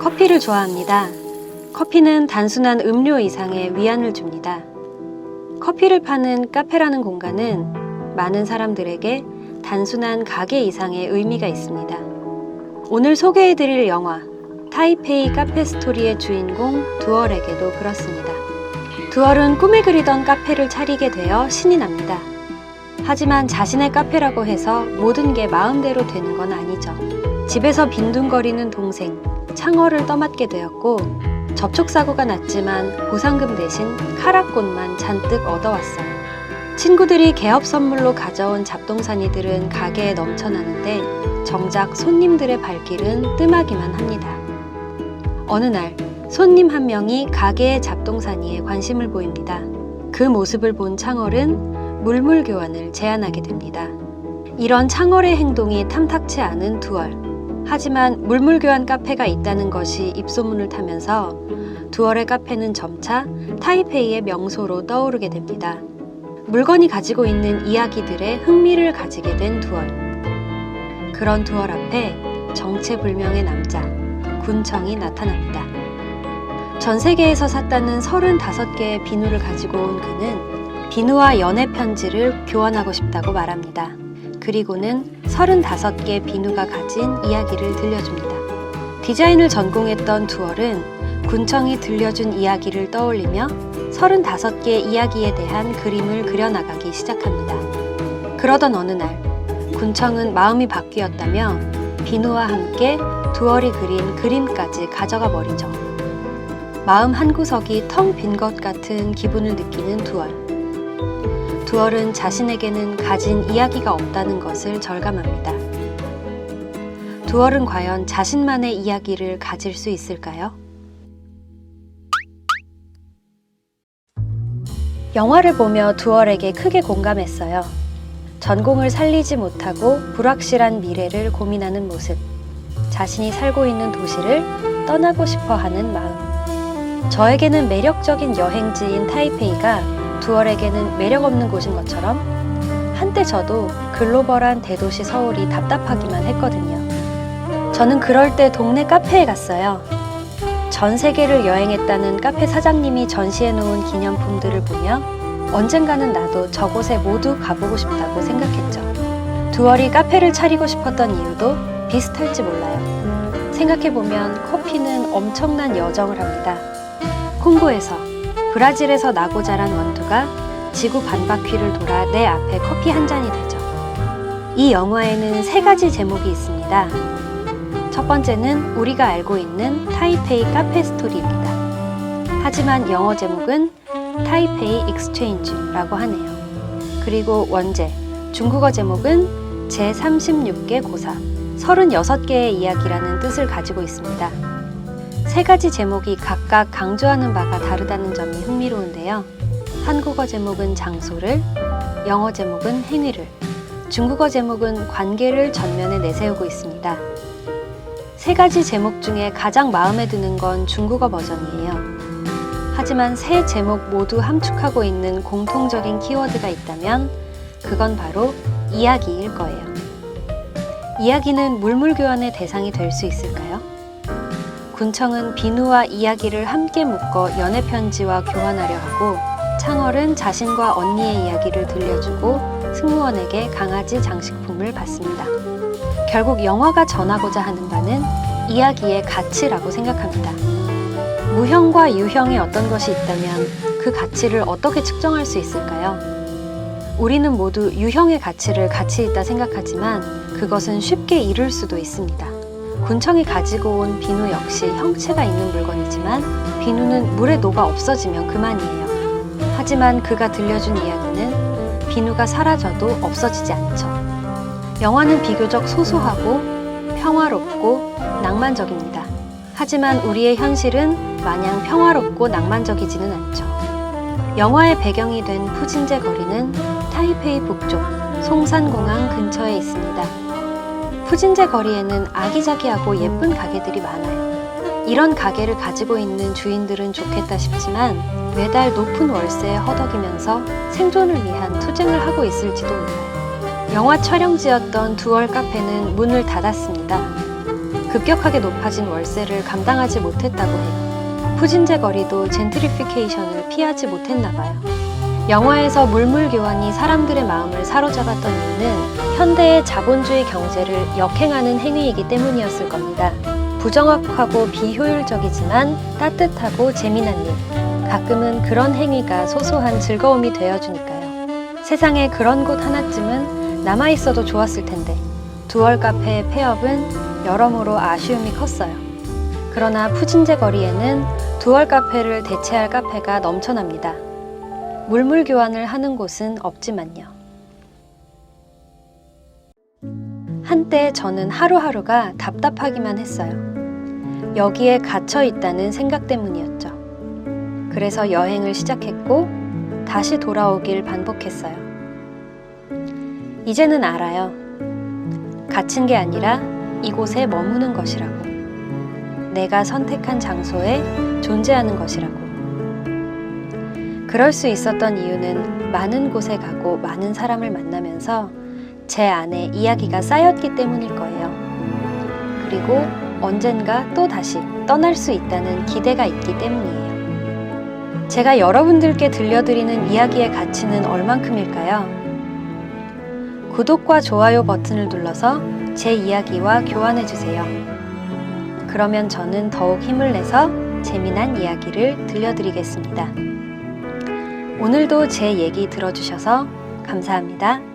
커피를 좋아합니다. 커피는 단순한 음료 이상의 위안을 줍니다. 커피를 파는 카페라는 공간은 많은 사람들에게 단순한 가게 이상의 의미가 있습니다. 오늘 소개해드릴 영화 타이페이 카페 스토리의 주인공 두얼에게도 그렇습니다. 두얼은 꿈에 그리던 카페를 차리게 되어 신이 납니다. 하지만 자신의 카페라고 해서 모든 게 마음대로 되는 건 아니죠. 집에서 빈둥거리는 동생 창어를 떠맡게 되었고 접촉사고가 났지만 보상금 대신 카라꽃만 잔뜩 얻어왔어요. 친구들이 개업 선물로 가져온 잡동사니들은 가게에 넘쳐나는데 정작 손님들의 발길은 뜸하기만 합니다. 어느 날 손님 한 명이 가게의 잡동사니에 관심을 보입니다. 그 모습을 본 창얼은 물물 교환을 제안하게 됩니다. 이런 창얼의 행동이 탐탁치 않은 두얼. 하지만 물물 교환 카페가 있다는 것이 입소문을 타면서 두얼의 카페는 점차 타이페이의 명소로 떠오르게 됩니다. 물건이 가지고 있는 이야기들에 흥미를 가지게 된 두얼. 그런 두얼 앞에 정체불명의 남자 군청이 나타납니다. 전 세계에서 샀다는 35개의 비누를 가지고 온 그는 비누와 연애 편지를 교환하고 싶다고 말합니다. 그리고는 35개 비누가 가진 이야기를 들려줍니다. 디자인을 전공했던 두얼은 군청이 들려준 이야기를 떠올리며 35개의 이야기에 대한 그림을 그려나가기 시작합니다. 그러던 어느 날 군청은 마음이 바뀌었다며 비누와 함께 두얼이 그린 그림까지 가져가 버리죠. 마음 한구석이 텅 빈 것 같은 기분을 느끼는 두얼. 두얼은 자신에게는 가진 이야기가 없다는 것을 절감합니다. 두얼은 과연 자신만의 이야기를 가질 수 있을까요? 영화를 보며 두얼에게 크게 공감했어요. 전공을 살리지 못하고 불확실한 미래를 고민하는 모습. 자신이 살고 있는 도시를 떠나고 싶어 하는 마음. 저에게는 매력적인 여행지인 타이페이가 두얼에게는 매력 없는 곳인 것처럼 한때 저도 글로벌한 대도시 서울이 답답하기만 했거든요. 저는 그럴 때 동네 카페에 갔어요. 전 세계를 여행했다는 카페 사장님이 전시해 놓은 기념품들을 보며 언젠가는 나도 저곳에 모두 가보고 싶다고 생각했죠. 두얼이 카페를 차리고 싶었던 이유도 비슷할지 몰라요. 생각해보면 커피는 엄청난 여정을 합니다. 콩고에서, 브라질에서 나고 자란 원두가 지구 반바퀴를 돌아 내 앞에 커피 한 잔이 되죠. 이 영화에는 3가지 제목이 있습니다. 첫 번째는 우리가 알고 있는 타이페이 카페 스토리입니다. 하지만 영어 제목은 타이페이 익스체인지라고 하네요. 그리고 원제, 중국어 제목은 제36개 고사, 36개의 이야기라는 뜻을 가지고 있습니다. 3가지 제목이 각각 강조하는 바가 다르다는 점이 흥미로운데요. 한국어 제목은 장소를, 영어 제목은 행위를, 중국어 제목은 관계를 전면에 내세우고 있습니다. 3가지 제목 중에 가장 마음에 드는 건 중국어 버전이에요. 하지만 3 제목 모두 함축하고 있는 공통적인 키워드가 있다면 그건 바로 이야기일 거예요. 이야기는 물물 교환의 대상이 될 수 있을까요? 군청은 비누와 이야기를 함께 묶어 연애 편지와 교환하려 하고 창얼은 자신과 언니의 이야기를 들려주고 승무원에게 강아지 장식품을 받습니다. 결국 영화가 전하고자 하는 바는 이야기의 가치라고 생각합니다. 무형과 유형의 어떤 것이 있다면 그 가치를 어떻게 측정할 수 있을까요? 우리는 모두 유형의 가치를 가치 있다 생각하지만 그것은 쉽게 이룰 수도 있습니다. 군청이 가지고 온 비누 역시 형체가 있는 물건이지만 비누는 물에 녹아 없어지면 그만이에요. 하지만 그가 들려준 이야기는 비누가 사라져도 없어지지 않죠. 영화는 비교적 소소하고 평화롭고 낭만적입니다. 하지만 우리의 현실은 마냥 평화롭고 낭만적이지는 않죠. 영화의 배경이 된 푸진제 거리는 타이페이 북쪽 송산공항 근처에 있습니다. 푸진제 거리에는 아기자기하고 예쁜 가게들이 많아요. 이런 가게를 가지고 있는 주인들은 좋겠다 싶지만 매달 높은 월세에 허덕이면서 생존을 위한 투쟁을 하고 있을지도 몰라요. 영화 촬영지였던 두얼 카페는 문을 닫았습니다. 급격하게 높아진 월세를 감당하지 못했다고 해요. 푸진제 거리도 젠트리피케이션을 피하지 못했나 봐요. 영화에서 물물교환이 사람들의 마음을 사로잡았던 이유는 현대의 자본주의 경제를 역행하는 행위이기 때문이었을 겁니다. 부정확하고 비효율적이지만 따뜻하고 재미난 일, 가끔은 그런 행위가 소소한 즐거움이 되어주니까요. 세상에 그런 곳 하나쯤은 남아있어도 좋았을 텐데 두월 카페의 폐업은 여러모로 아쉬움이 컸어요. 그러나 푸진제 거리에는 두월 카페를 대체할 카페가 넘쳐납니다. 물물 교환을 하는 곳은 없지만요. 한때 저는 하루하루가 답답하기만 했어요. 여기에 갇혀 있다는 생각 때문이었죠. 그래서 여행을 시작했고 다시 돌아오길 반복했어요. 이제는 알아요. 갇힌 게 아니라 이곳에 머무는 것이라고. 내가 선택한 장소에 존재하는 것이라고. 그럴 수 있었던 이유는 많은 곳에 가고 많은 사람을 만나면서 제 안에 이야기가 쌓였기 때문일 거예요. 그리고 언젠가 또 다시 떠날 수 있다는 기대가 있기 때문이에요. 제가 여러분들께 들려드리는 이야기의 가치는 얼만큼일까요? 구독과 좋아요 버튼을 눌러서 제 이야기와 교환해주세요. 그러면 저는 더욱 힘을 내서 재미난 이야기를 들려드리겠습니다. 오늘도 제 얘기 들어주셔서 감사합니다.